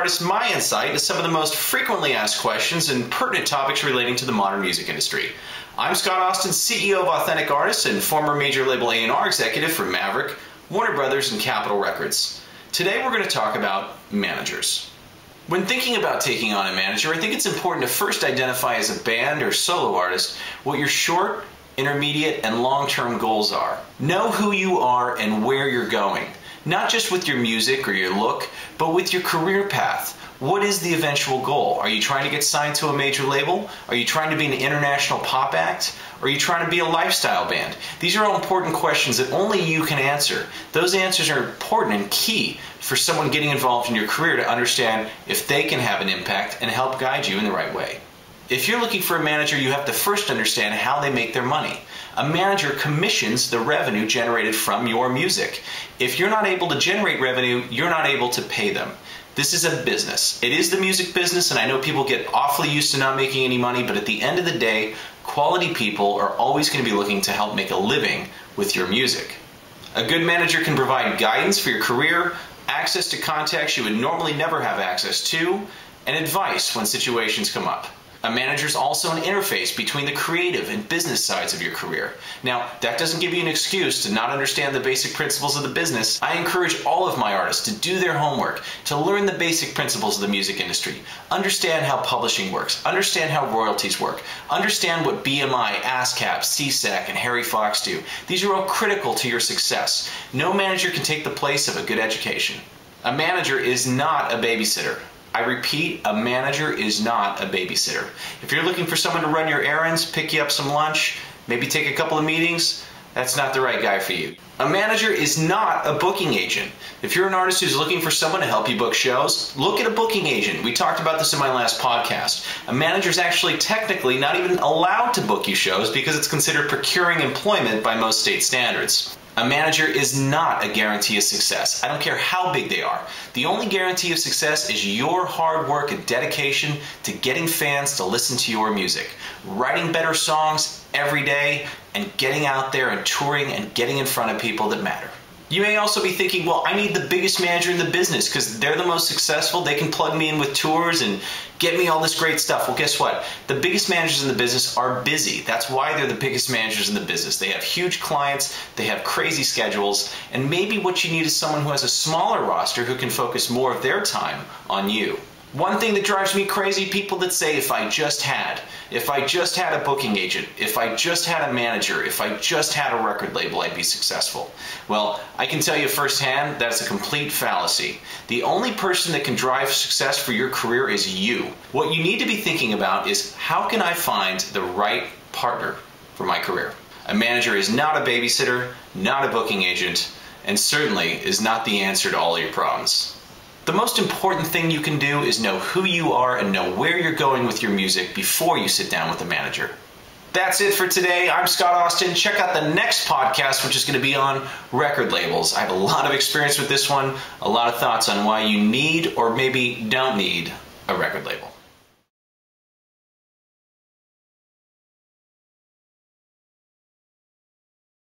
artists my insight into some of the most frequently asked questions and pertinent topics relating to the modern music industry. I'm Scott Austin, CEO of Authentik Artists and former major label A&R Executive for Maverick, Warner Brothers, and Capitol Records. Today we're going to talk about managers. When thinking about taking on a manager, I think it's important to first identify as a band or solo artist what your short, intermediate, and long-term goals are. Know who you are and where you're going, not just with your music or your look, but with your career path. What is the eventual goal? Are you trying to get signed to a major label? Are you trying to be an international pop act? Or are you trying to be a lifestyle band? These are all important questions that only you can answer. Those answers are important and key for someone getting involved in your career to understand if they can have an impact and help guide you in the right way. If you're looking for a manager, you have to first understand how they make their money. A manager commissions the revenue generated from your music. If you're not able to generate revenue, you're not able to pay them. This is a business. It is the music business, and I know people get awfully used to not making any money, but at the end of the day, quality people are always going to be looking to help make a living with your music. A good manager can provide guidance for your career, access to contacts you would normally never have access to, and advice when situations come up. A manager is also an interface between the creative and business sides of your career. Now, that doesn't give you an excuse to not understand the basic principles of the business. I encourage all of my artists to do their homework, to learn the basic principles of the music industry, understand how publishing works, understand how royalties work, understand what BMI, ASCAP, CSAC, and Harry Fox do. These are all critical to your success. No manager can take the place of a good education. A manager is not a babysitter. I repeat, a manager is not a babysitter. If you're looking for someone to run your errands, pick you up some lunch, maybe take a couple of meetings, that's not the right guy for you. A manager is not a booking agent. If you're an artist who's looking for someone to help you book shows, look at a booking agent. We talked about this in my last podcast. A manager is actually technically not even allowed to book you shows because it's considered procuring employment by most state standards. A manager is not a guarantee of success. I don't care how big they are. The only guarantee of success is your hard work and dedication to getting fans to listen to your music, writing better songs every day, and getting out there and touring and getting in front of people that matter. You may also be thinking, well, I need the biggest manager in the business because they're the most successful. They can plug me in with tours and get me all this great stuff. Well, guess what? The biggest managers in the business are busy. That's why they're the biggest managers in the business. They have huge clients, they have crazy schedules, and maybe what you need is someone who has a smaller roster who can focus more of their time on you. One thing that drives me crazy, people that say, if I just had a booking agent, if I just had a manager, if I just had a record label, I'd be successful. Well, I can tell you firsthand, that's a complete fallacy. The only person that can drive success for your career is you. What you need to be thinking about is, how can I find the right partner for my career? A manager is not a babysitter, not a booking agent, and certainly is not the answer to all your problems. The most important thing you can do is know who you are and know where you're going with your music before you sit down with a manager. That's it for today. I'm Scott Austin. Check out the next podcast, which is going to be on record labels. I have a lot of experience with this one, a lot of thoughts on why you need or maybe don't need a record label.